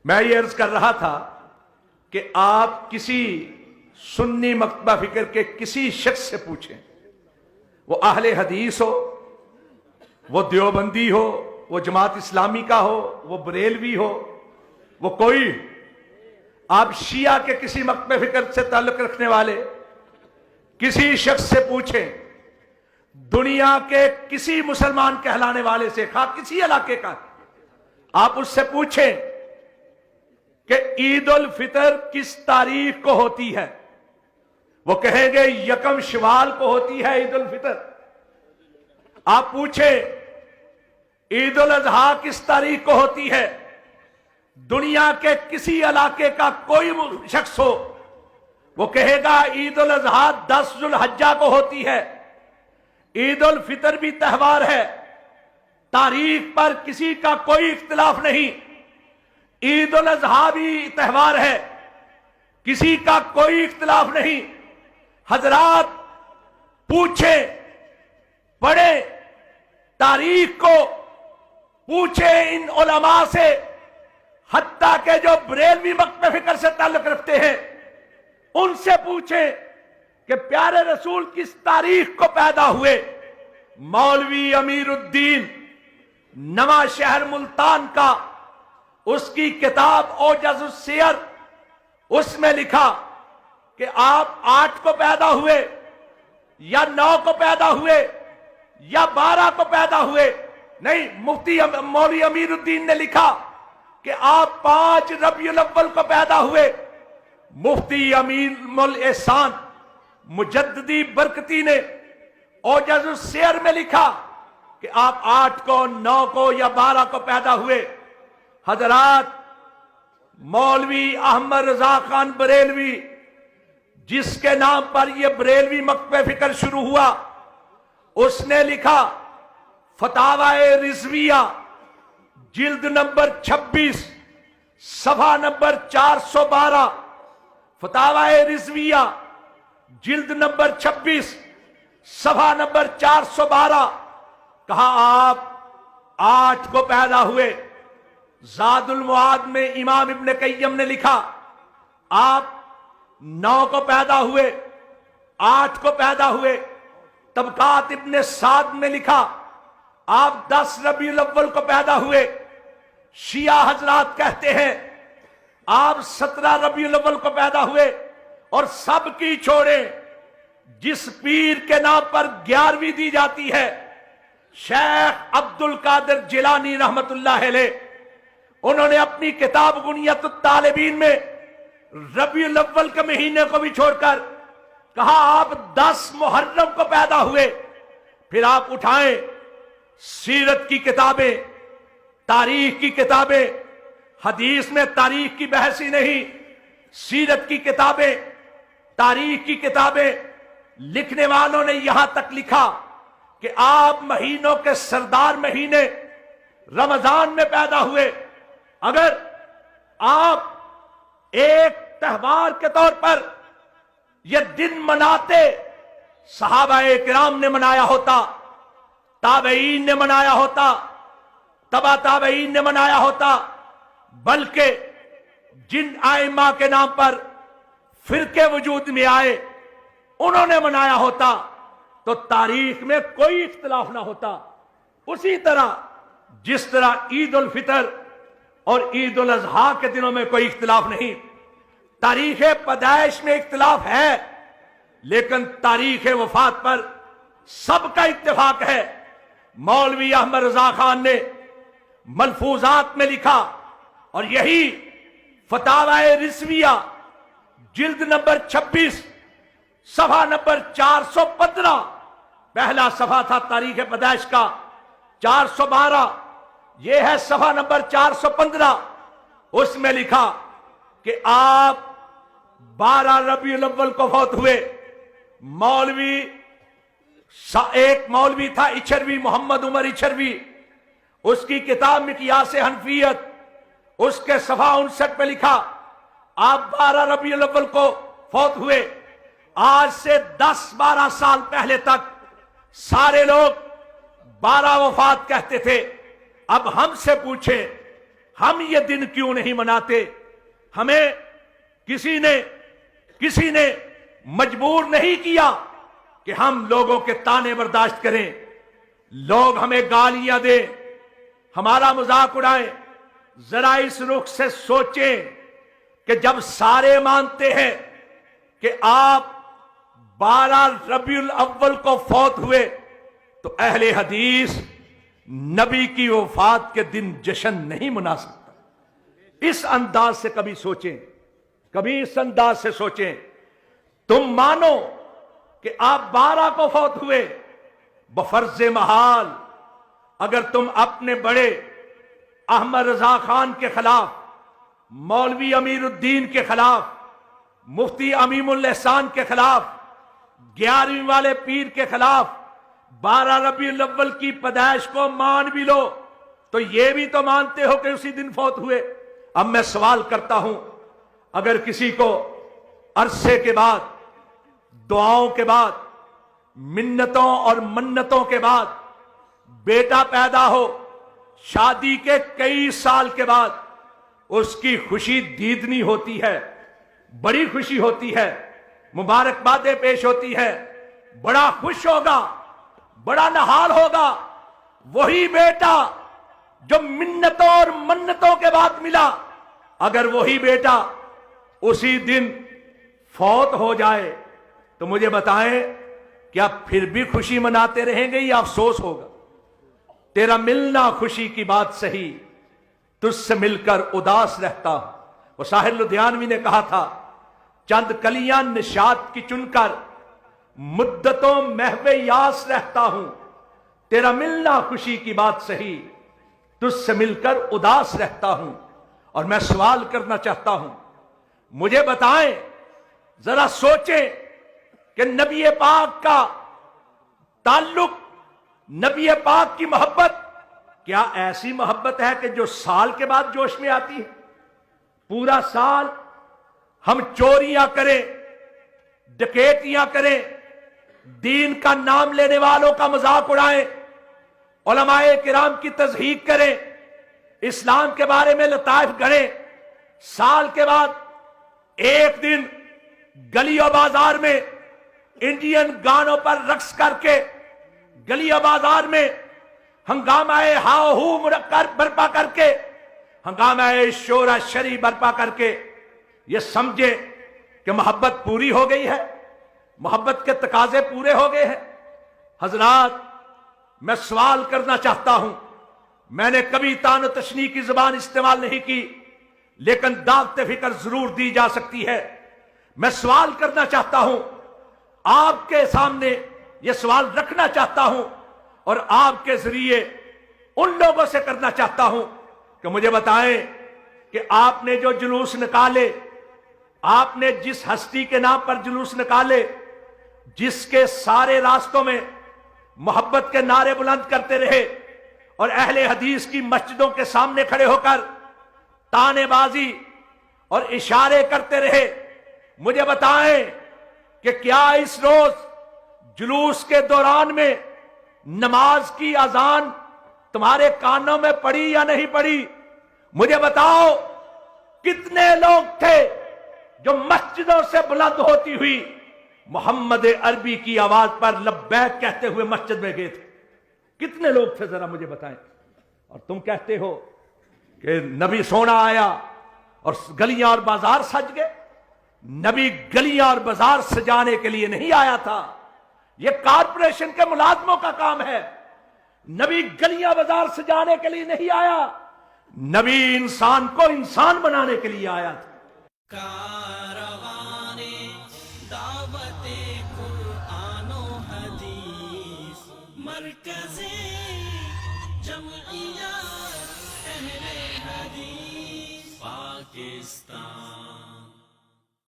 میں یہ عرض کر رہا تھا کہ آپ کسی سنی مکتبہ فکر کے کسی شخص سے پوچھیں، وہ اہل حدیث ہو، وہ دیوبندی ہو، وہ جماعت اسلامی کا ہو، وہ بریلوی ہو، وہ کوئی، آپ شیعہ کے کسی مکتبہ فکر سے تعلق رکھنے والے کسی شخص سے پوچھیں، دنیا کے کسی مسلمان کہلانے والے سے، خواہ کسی علاقے کا، آپ اس سے پوچھیں کہ عید الفطر کس تاریخ کو ہوتی ہے، وہ کہیں گے یکم شوال کو ہوتی ہے عید الفطر۔ آپ پوچھیں عید الاضحیٰ کس تاریخ کو ہوتی ہے، دنیا کے کسی علاقے کا کوئی شخص ہو، وہ کہے گا عید الاضحیٰ 10 ذو الحجہ کو ہوتی ہے۔ عید الفطر بھی تہوار ہے، تاریخ پر کسی کا کوئی اختلاف نہیں۔ عید الاضحیٰ بھی تہوار ہے، کسی کا کوئی اختلاف نہیں۔ حضرات پوچھیں، پڑھیں تاریخ کو، پوچھیں ان علماء سے، حتیٰ کہ جو بریلوی مکتبہ فکر سے تعلق رکھتے ہیں ان سے پوچھیں کہ پیارے رسول کس تاریخ کو پیدا ہوئے۔ مولوی امیر الدین نواں شہر ملتان کا اس کی کتاب اوجز السیر، اس میں لکھا کہ آپ 8 کو پیدا ہوئے یا 9 کو پیدا ہوئے یا 12 کو پیدا ہوئے، نہیں، مفتی مولوی امیر الدین نے لکھا کہ آپ 5 ربیع الاول کو پیدا ہوئے۔ مفتی امین الاحسان مجددی برکتی نے اوجز السیر میں لکھا کہ آپ 8 کو، 9 کو یا 12 کو پیدا ہوئے۔ حضرات مولوی احمد رضا خان بریلوی، جس کے نام پر یہ بریلوی مکتبہ فکر شروع ہوا، اس نے لکھا فتاوی رضویہ جلد نمبر 26 صفحہ نمبر 412، فتاوی رضویہ جلد نمبر 26 صفحہ نمبر 412، کہا آپ 8 کو پیدا ہوئے۔ زاد المعاد میں امام ابن قیم نے لکھا آپ 9 کو پیدا ہوئے، 8 کو پیدا ہوئے۔ طبقات ابن سعد میں لکھا آپ 10 ربیع الاول کو پیدا ہوئے۔ شیعہ حضرات کہتے ہیں آپ 17 ربیع الاول کو پیدا ہوئے، اور سب کی چھوڑیں، جس پیر کے نام پر 11ویں دی جاتی ہے، شیخ عبد القادر جیلانی رحمت اللہ علیہ، انہوں نے اپنی کتاب غنیت الطالبین میں ربیع الاول کے مہینے کو بھی چھوڑ کر کہا آپ 10 محرم کو پیدا ہوئے۔ پھر آپ اٹھائیں سیرت کی کتابیں، تاریخ کی کتابیں، حدیث میں تاریخ کی بحث ہی نہیں، سیرت کی کتابیں، تاریخ کی کتابیں، لکھنے والوں نے یہاں تک لکھا کہ آپ مہینوں کے سردار مہینے رمضان میں پیدا ہوئے۔ اگر آپ ایک تہوار کے طور پر یہ دن مناتے، صحابہ کرام نے منایا ہوتا، تابعین نے منایا ہوتا، تبع تابعین نے منایا ہوتا، بلکہ جن ائمہ کے نام پر فرقے وجود میں آئے انہوں نے منایا ہوتا، تو تاریخ میں کوئی اختلاف نہ ہوتا۔ اسی طرح جس طرح عید الفطر اور عید الاضحیٰ کے دنوں میں کوئی اختلاف نہیں، تاریخ پیدائش میں اختلاف ہے، لیکن تاریخ وفات پر سب کا اتفاق ہے۔ مولوی احمد رضا خان نے ملفوظات میں لکھا، اور یہی فتاوی رضویہ جلد نمبر 26 صفحہ نمبر 415، پہلا صفحہ تھا تاریخ پیدائش کا، 412، یہ ہے صفحہ نمبر 415، اس میں لکھا کہ آپ 12 ربیع الاول کو فوت ہوئے۔ ایک مولوی تھا اچھروی، محمد عمر اچھروی، اس کی کتاب مقیاس حنفیت، اس کے صفحہ 59 پہ لکھا آپ 12 ربیع الاول کو فوت ہوئے۔ آج سے 10-12 سال پہلے تک سارے لوگ 12 وفات کہتے تھے۔ اب ہم سے پوچھیں، ہم یہ دن کیوں نہیں مناتے؟ ہمیں کسی نے مجبور نہیں کیا کہ ہم لوگوں کے طعنے برداشت کریں، لوگ ہمیں گالیاں دیں، ہمارا مذاق اڑائیں۔ ذرا اس رخ سے سوچیں کہ جب سارے مانتے ہیں کہ آپ 12 ربیع الاول کو فوت ہوئے، تو اہل حدیث نبی کی وفات کے دن جشن نہیں منا سکتا۔ اس انداز سے کبھی سوچیں، کبھی اس انداز سے سوچیں۔ تم مانو کہ آپ 12 کو فوت ہوئے، بفرض محال اگر تم اپنے بڑے احمد رضا خان کے خلاف، مولوی امیر الدین کے خلاف، مفتی امیم الاحسان کے خلاف، 11ویں والے پیر کے خلاف 12 ربیع الاول کی پیدائش کو مان بھی لو، تو یہ بھی تو مانتے ہو کہ اسی دن فوت ہوئے۔ اب میں سوال کرتا ہوں، اگر کسی کو عرصے کے بعد، دعاؤں کے بعد، منتوں اور منتوں کے بعد بیٹا پیدا ہو، شادی کے کئی سال کے بعد اس کی خوشی دیدنی ہوتی ہے، بڑی خوشی ہوتی ہے، مبارکبادیں پیش ہوتی ہے، بڑا خوش ہوگا، بڑا نہال ہوگا۔ وہی بیٹا جو منتوں اور منتوں کے بعد ملا، اگر وہی بیٹا اسی دن فوت ہو جائے تو مجھے بتائیں، کیا پھر بھی خوشی مناتے رہیں گے یا افسوس ہوگا؟ تیرا ملنا خوشی کی بات صحیح، تجھ سے مل کر اداس رہتا ہوں۔ وہ ساحر لدھیانوی نے کہا تھا، چند کلیاں نشاط کی چن کر مدتوں محو یاس رہتا ہوں، تیرا ملنا خوشی کی بات صحیح، تجھ سے مل کر اداس رہتا ہوں۔ اور میں سوال کرنا چاہتا ہوں، مجھے بتائیں، ذرا سوچیں کہ نبی پاک کا تعلق، نبی پاک کی محبت کیا ایسی محبت ہے کہ جو سال کے بعد جوش میں آتی ہے؟ پورا سال ہم چوریاں کریں، ڈکیتیاں کریں، دین کا نام لینے والوں کا مذاق اڑائیں، علماء کرام کی تضحیق کریں، اسلام کے بارے میں لطائف گڑھیں، سال کے بعد ایک دن گلی و بازار میں انڈین گانوں پر رقص کر کے، گلی و بازار میں ہنگامہ ہاؤ ہو برپا کر کے، ہنگامہ شورا شری برپا کر کے یہ سمجھے کہ محبت پوری ہو گئی ہے، محبت کے تقاضے پورے ہو گئے ہیں۔ حضرات، میں سوال کرنا چاہتا ہوں، میں نے کبھی طعن و تشنیع کی زبان استعمال نہیں کی، لیکن دعوت فکر ضرور دی جا سکتی ہے۔ میں سوال کرنا چاہتا ہوں، آپ کے سامنے یہ سوال رکھنا چاہتا ہوں، اور آپ کے ذریعے ان لوگوں سے کرنا چاہتا ہوں کہ مجھے بتائیں کہ آپ نے جو جلوس نکالے، آپ نے جس ہستی کے نام پر جلوس نکالے، جس کے سارے راستوں میں محبت کے نعرے بلند کرتے رہے اور اہل حدیث کی مسجدوں کے سامنے کھڑے ہو کر تانے بازی اور اشارے کرتے رہے، مجھے بتائیں کہ کیا اس روز جلوس کے دوران میں نماز کی اذان تمہارے کانوں میں پڑی یا نہیں پڑی؟ مجھے بتاؤ، کتنے لوگ تھے جو مسجدوں سے بلند ہوتی ہوئی محمد عربی کی آواز پر لبیک کہتے ہوئے مسجد میں گئے تھے؟ کتنے لوگ تھے ذرا مجھے بتائیں۔ اور تم کہتے ہو کہ نبی سونا آیا اور گلیاں اور بازار سج گئے۔ نبی گلیاں اور بازار سجانے کے لیے نہیں آیا تھا، یہ کارپوریشن کے ملازموں کا کام ہے۔ نبی گلیاں بازار سجانے کے لیے نہیں آیا، نبی انسان کو انسان بنانے کے لیے آیا تھا۔ کارواں دعوت قرآن و حدیث، مرکز جمعیت اہل حدیث پاکستان۔